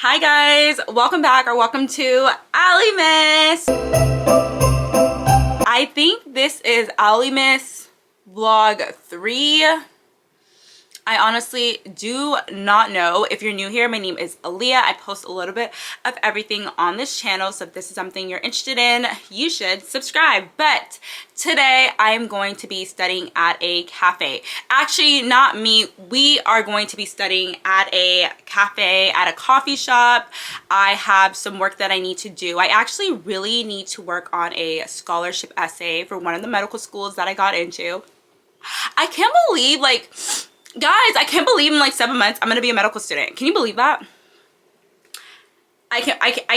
Hi guys, welcome back or welcome to Alimas. I think this is Alimas vlog 3. I honestly do not know. If you're new here, my name is Aaliyah. I post a little bit of everything on this channel, so if this is something you're interested in, you should subscribe. But today I am going to be studying at a cafe. Actually, not me. We are going to be studying at a cafe, at a coffee shop. I have some work that I need to do. I actually really need to work on a scholarship essay for one of the medical schools that I got into. I can't believe, like, guys, I can't believe in like 7 months I'm gonna be a medical student. Can you believe that? I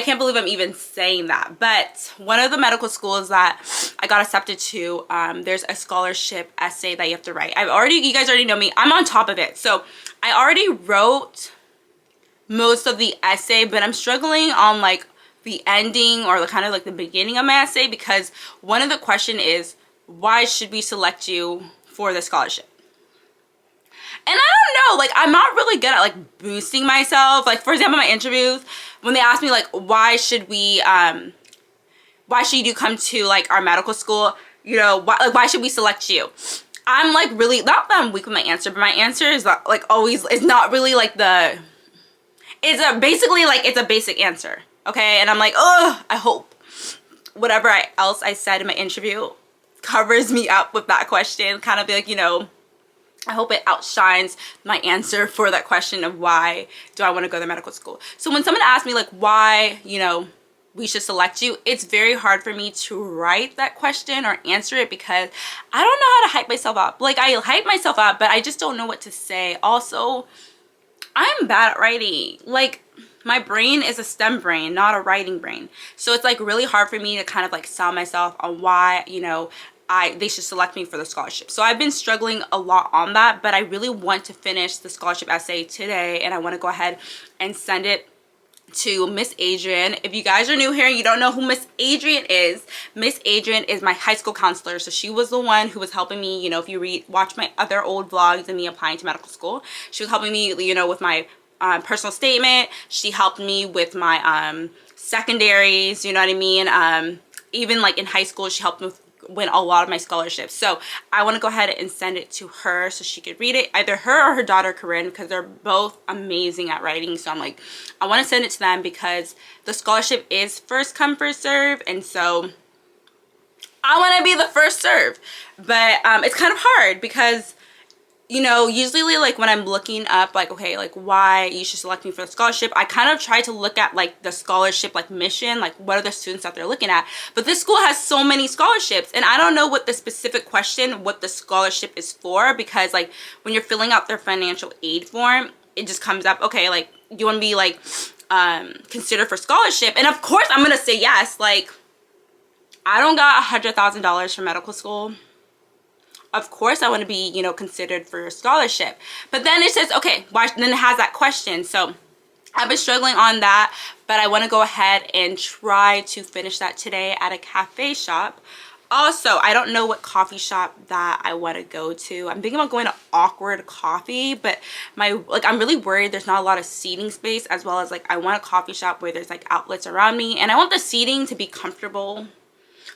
can't believe I'm even saying that. But one of the medical schools that I got accepted to, there's a scholarship essay that you have to write. You guys already know me. I'm on top of it. So I already wrote most of the essay, but I'm struggling on like the ending or kind of like the beginning of my essay, because one of the question is, why should we select you for the scholarship? And I don't know, like, I'm not really good at like boosting myself. Like, for example, my interviews, when they ask me like, why should you come to like our medical school, you know, why should we select you? I'm like, really, not that I'm weak with my answer, but my answer is like always, it's not really like basically like it's a basic answer, okay? And I'm like, oh, I hope whatever else I said in my interview covers me up with that question, kind of be like, you know, I hope it outshines my answer for that question of why do I want to go to medical school. So when someone asks me like why, you know, we should select you, it's very hard for me to write that question or answer it, because I don't know how to hype myself up. Like, I hype myself up, but I just don't know what to say. Also, I'm bad at writing. Like, my brain is a STEM brain, not a writing brain. So it's like really hard for me to kind of like sell myself on why, you know, they should select me for the scholarship. So I've been struggling a lot on that, but I really want to finish the scholarship essay today, and I want to go ahead and send it to Miss Adrian. If you guys are new here and you don't know who Miss Adrian is my high school counselor. So she was the one who was helping me, you know, if you watch my other old vlogs and me applying to medical school, she was helping me, you know, with my personal statement. She helped me with my secondaries, you know what I mean? Even like in high school, she helped me win a lot of my scholarships. So I want to go ahead and send it to her so she could read it, either her or her daughter Corinne, because they're both amazing at writing. So I'm like, I want to send it to them because the scholarship is first come first serve, and so I want to be the first serve. But it's kind of hard because, you know, usually like when I'm looking up like, okay, like why you should select me for the scholarship, I kind of try to look at like the scholarship like mission, like what are the students that they're looking at. But this school has so many scholarships, and I don't know what the specific question, what the scholarship is for, because like when you're filling out their financial aid form, it just comes up, okay, like you want to be like considered for scholarship. And of course I'm gonna say yes. Like, I don't got $100,000 for medical school. Of course I want to be, you know, considered for a scholarship. But then it says, okay, why, then it has that question. So I've been struggling on that, but I want to go ahead and try to finish that today at a cafe shop. Also, I don't know what coffee shop that I want to go to. I'm thinking about going to Awkward Coffee, but I'm really worried there's not a lot of seating space, as well as like I want a coffee shop where there's like outlets around me, and I want the seating to be comfortable.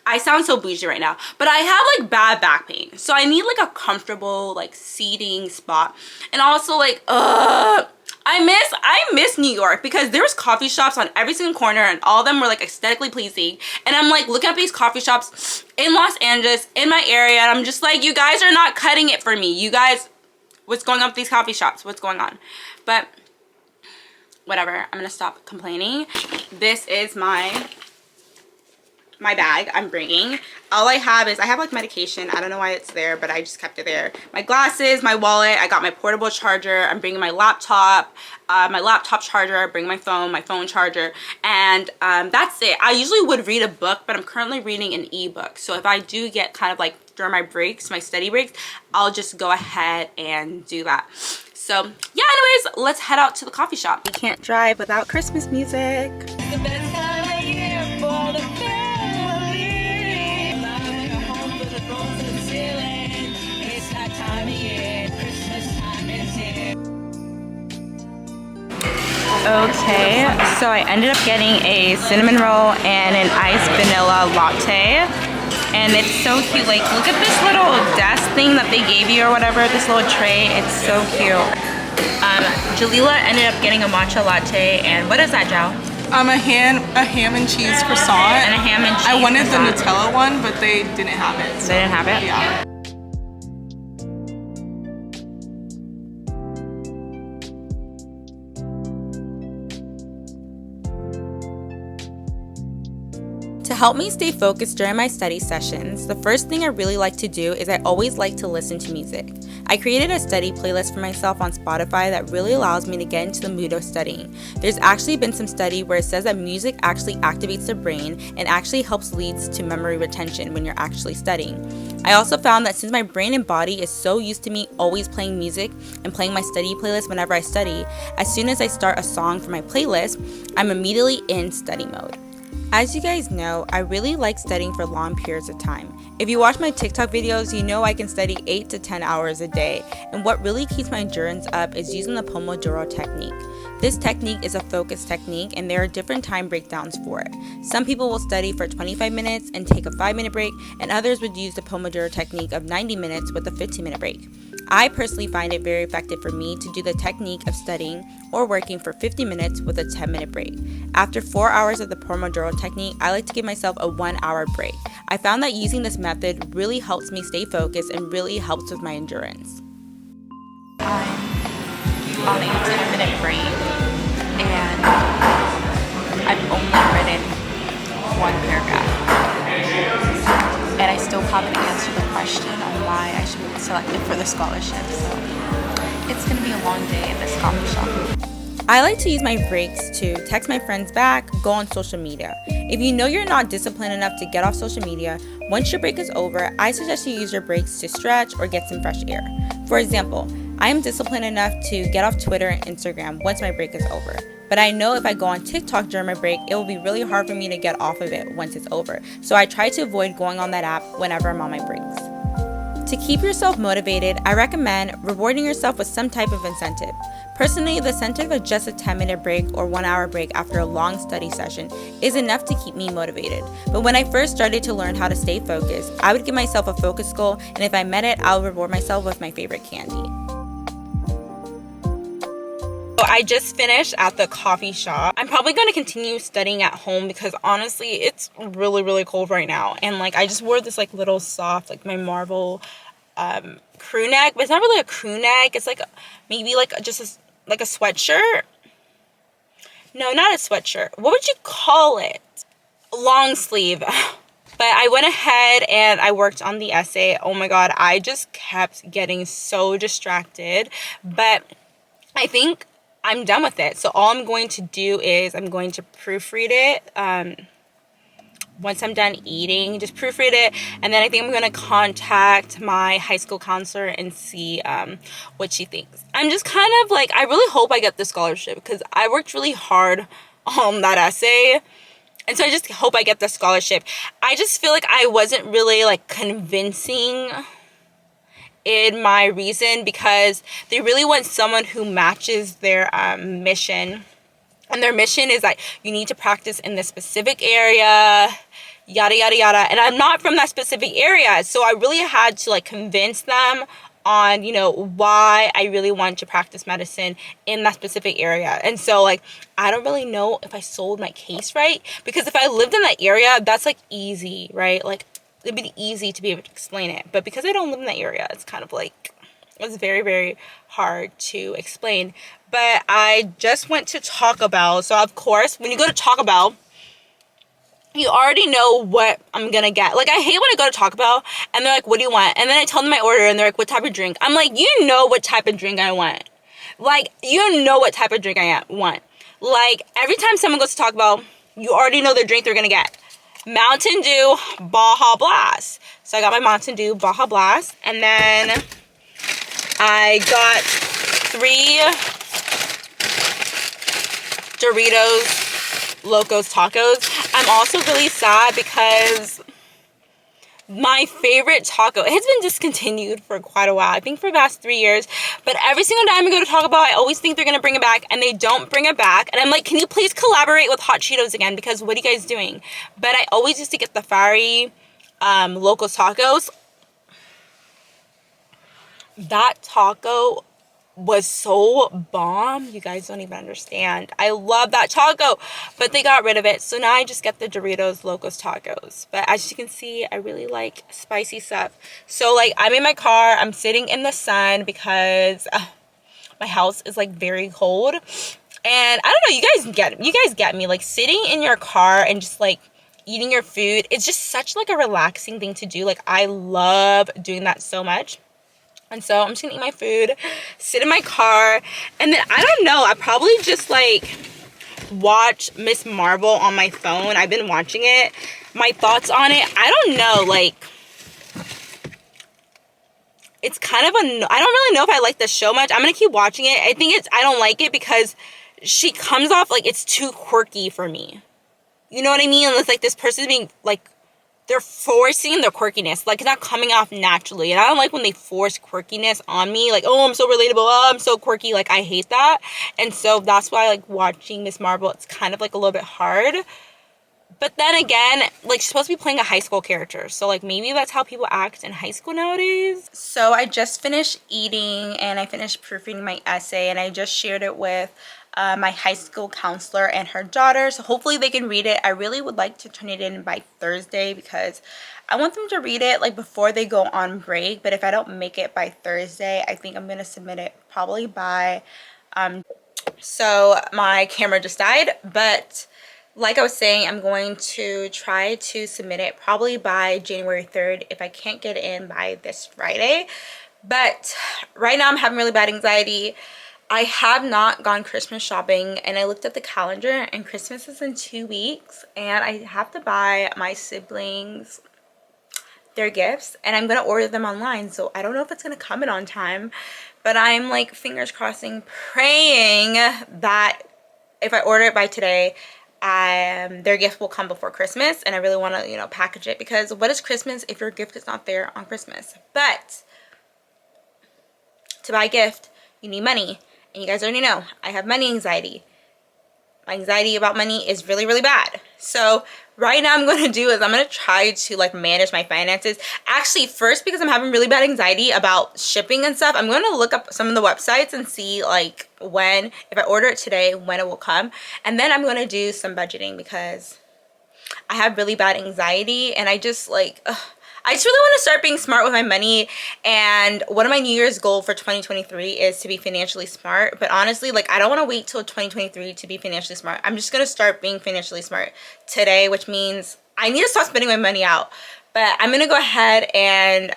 I sound so bougie right now, but I have like bad back pain, so I need like a comfortable like seating spot. And also like I miss New York, because there was coffee shops on every single corner and all of them were like aesthetically pleasing, and I'm like looking at these coffee shops in Los Angeles in my area, and I'm just like, you guys are not cutting it for me. You guys, what's going on with these coffee shops? What's going on? But whatever, I'm gonna stop complaining. This is my bag I'm bringing. All I have is, I have like medication. I don't know why it's there, but I just kept it there. My glasses, my wallet, I got my portable charger. I'm bringing my laptop charger. I bring my phone charger, and that's it. I usually would read a book, but I'm currently reading an ebook. So if I do get kind of like during my breaks, my study breaks, I'll just go ahead and do that. So yeah, anyways, let's head out to the coffee shop. You can't drive without Christmas music. The best time of year for the family. It's that time of year. Christmas time is here. Okay, so I ended up getting a cinnamon roll and an iced vanilla latte. And it's so cute. Like, look at this little desk thing that they gave you or whatever, this little tray. It's so cute. Jalila ended up getting a matcha latte. And what is that, Jal? A ham and cheese croissant. And a ham and cheese I wanted croissant. the Nutella one, but they didn't have it. So, they didn't have it? Yeah. To help me stay focused during my study sessions, the first thing I really like to do is I always like to listen to music. I created a study playlist for myself on Spotify that really allows me to get into the mood of studying. There's actually been some study where it says that music actually activates the brain and actually helps leads to memory retention when you're actually studying. I also found that since my brain and body is so used to me always playing music and playing my study playlist whenever I study, as soon as I start a song for my playlist, I'm immediately in study mode. As you guys know, I really like studying for long periods of time. If you watch my TikTok videos, you know I can study 8 to 10 hours a day, and what really keeps my endurance up is using the Pomodoro technique. This technique is a focus technique, and there are different time breakdowns for it. Some people will study for 25 minutes and take a 5-minute break, and others would use the Pomodoro technique of 90 minutes with a 15-minute break. I personally find it very effective for me to do the technique of studying or working for 50 minutes with a 10-minute break. After 4 hours of the Pomodoro technique, I like to give myself a 1-hour break. I found that using this method really helps me stay focused and really helps with my endurance. I'm on a 10-minute break and I've only written one paragraph. And I still haven't answered the question on why I should be selected for the scholarship. So it's going to be a long day in this coffee shop. I like to use my breaks to text my friends back, go on social media. If you know you're not disciplined enough to get off social media, once your break is over, I suggest you use your breaks to stretch or get some fresh air. For example, I am disciplined enough to get off Twitter and Instagram once my break is over. But I know if I go on TikTok during my break, it will be really hard for me to get off of it once it's over. So I try to avoid going on that app whenever I'm on my breaks. To keep yourself motivated, I recommend rewarding yourself with some type of incentive. Personally, the incentive of just a 10-minute break or 1-hour break after a long study session is enough to keep me motivated. But when I first started to learn how to stay focused, I would give myself a focus goal, and if I met it, I would reward myself with my favorite candy. So I just finished at the coffee shop. I'm probably going to continue studying at home because honestly, it's really cold right now. And like I just wore this like little soft, like my Marvel crew neck, but it's not really a crew neck. It's like maybe like just a sweatshirt. No, not a sweatshirt. What would you call it? Long sleeve. But I went ahead and I worked on the essay. Oh my god, I just kept getting so distracted. But I think I'm done with it. So all I'm going to do is I'm going to proofread it. Once I'm done eating, just proofread it. And then I think I'm going to contact my high school counselor and see what she thinks. I'm just kind of like, I really hope I get the scholarship because I worked really hard on that essay. And so I just hope I get the scholarship. I just feel like I wasn't really like convincing in my reason because they really want someone who matches their mission. And their mission is like, you need to practice in this specific area, yada, yada, yada. And I'm not from that specific area. So I really had to like convince them on, you know, why I really want to practice medicine in that specific area. And so like, I don't really know if I sold my case right. Because if I lived in that area, that's like easy, right? Like, it'd be easy to be able to explain it. But because I don't live in that area, it's kind of like, it's very hard to explain. But I just went to Taco Bell. So of course, when you go to Taco Bell, you already know what I'm gonna get. Like, I hate when I go to Taco Bell and they're like, what do you want? And then I tell them my order and they're like, what type of drink? I'm like, you know what type of drink I want. Like, you know what type of drink I want. Like, every time someone goes to Taco Bell, you already know the drink they're gonna get. Mountain Dew Baja Blast. So I got my Mountain Dew Baja Blast, and then I got 3 Doritos Locos Tacos. I'm also really sad because my favorite taco, it has been discontinued for quite a while. I think for the past 3 years, But every single time I go to Taco Bell, I always think they're gonna bring it back, and they don't bring it back. And I'm like, can you please collaborate with Hot Cheetos again? Because what are you guys doing? But I always used to get the fiery Locos Tacos. That taco was so bomb, you guys don't even understand. I love that taco, but they got rid of it, so now I just get the Doritos Locos Tacos. But as you can see, I really like spicy stuff. So like, I'm in my car, I'm sitting in the sun because my house is like very cold, and I don't know, you guys get me, like sitting in your car and just like eating your food, it's just such like a relaxing thing to do. Like, I love doing that so much. And so I'm just gonna eat my food, sit in my car, and then I don't know, I probably just like watch Miss Marvel on my phone. I've been watching it. My thoughts on it, I don't know, like, it's kind of I don't really know if I like the show much. I'm gonna keep watching it. I don't like it because she comes off like it's too quirky for me. You know what I mean? It's like this person being like, they're forcing their quirkiness, like it's not coming off naturally. And I don't like when they force quirkiness on me, like, oh, I'm so relatable, oh, I'm so quirky. Like, I hate that. And so that's why, like, watching Miss Marvel, it's kind of like a little bit hard. But then again, like, she's supposed to be playing a high school character, so like maybe that's how people act in high school nowadays. So I just finished eating and I finished proofreading my essay, and I just shared it with my high school counselor and her daughter, so hopefully they can read it. I really would like to turn it in by Thursday because I want them to read it like before they go on break. But if I don't make it by Thursday, I think I'm gonna submit it probably by so my camera just died, but like I was saying, I'm going to try to submit it probably by January 3rd if I can't get it in by this Friday. But right now I'm having really bad anxiety. I have not gone Christmas shopping, and I looked at the calendar and Christmas is in 2 weeks, and I have to buy my siblings their gifts, and I'm gonna order them online, so I don't know if it's gonna come in on time, but I'm like fingers crossing, praying that if I order it by today, their gift will come before Christmas. And I really want to, you know, package it, because what is Christmas if your gift is not there on Christmas? But to buy a gift, you need money. And you guys already know, I have money anxiety. My anxiety about money is really, really bad. So right now I'm going to do is I'm going to try to like manage my finances. Actually, first, because I'm having really bad anxiety about shipping and stuff, I'm going to look up some of the websites and see like when, if I order it today, when it will come. And then I'm going to do some budgeting because I have really bad anxiety, and I just like, I just really want to start being smart with my money. And one of my New Year's goals for 2023 is to be financially smart. But honestly, like, I don't want to wait till 2023 to be financially smart. I'm just going to start being financially smart today, which means I need to stop spending my money out. But I'm going to go ahead and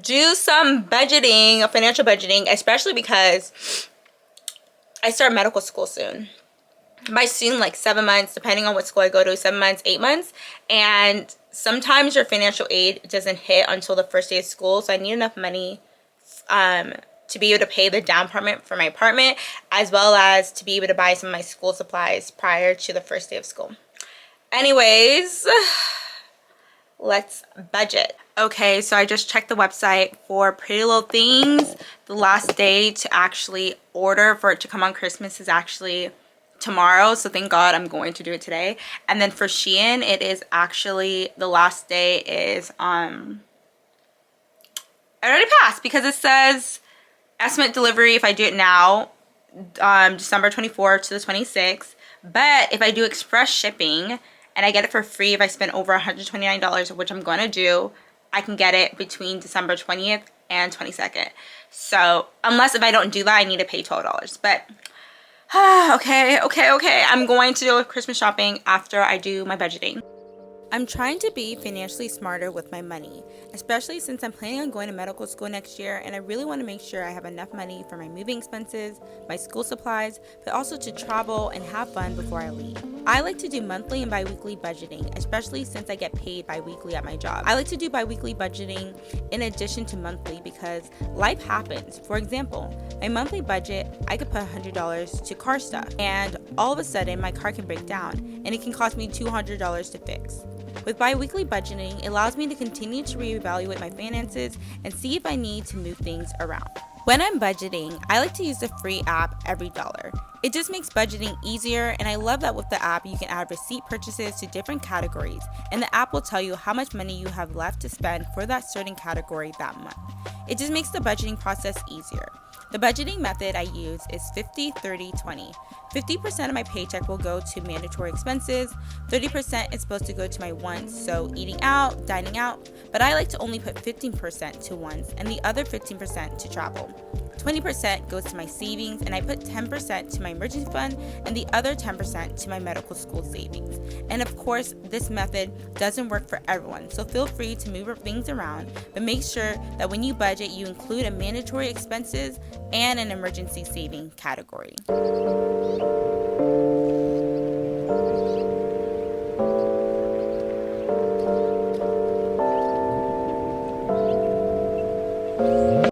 do some budgeting, financial budgeting, especially because I start medical school soon. By soon, like 7 months, depending on what school I go to, 7 months, 8 months. And sometimes your financial aid doesn't hit until the first day of school. So I need enough money to be able to pay the down payment for my apartment, as well as to be able to buy some of my school supplies prior to the first day of school. Anyways, let's budget. Okay, so I just checked the website for Pretty Little Things. The last day to actually order for it to come on Christmas is actually tomorrow, so thank God I'm going to do it today. And then for Shein, it is actually, the last day is I already passed, because it says estimate delivery if I do it now, December 24th to the 26th. But if I do express shipping and I get it for free, if I spend over $129, which I'm going to do, I can get it between December 20th and 22nd. So unless if I don't do that, I need to pay $12. But okay. I'm going to do Christmas shopping after I do my budgeting. I'm trying to be financially smarter with my money, especially since I'm planning on going to medical school next year, and I really want to make sure I have enough money for my moving expenses, my school supplies, but also to travel and have fun before I leave. I like to do monthly and bi-weekly budgeting, especially since I get paid bi-weekly at my job. I like to do bi-weekly budgeting in addition to monthly because life happens. For example, my monthly budget, I could put $100 to car stuff, and all of a sudden my car can break down and it can cost me $200 to fix. With bi-weekly budgeting, it allows me to continue to reevaluate my finances and see if I need to move things around. When I'm budgeting, I like to use the free app Every Dollar. It just makes budgeting easier, and I love that with the app you can add receipt purchases to different categories, and the app will tell you how much money you have left to spend for that certain category that month. It just makes the budgeting process easier. The budgeting method I use is 50-30-20. 50% of my paycheck will go to mandatory expenses, 30% is supposed to go to my wants, so eating out, dining out, but I like to only put 15% to wants and the other 15% to travel. 20% goes to my savings, and I put 10% to my emergency fund and the other 10% to my medical school savings. And of course, this method doesn't work for everyone, so feel free to move things around, but make sure that when you budget, you include a mandatory expenses and an emergency saving category.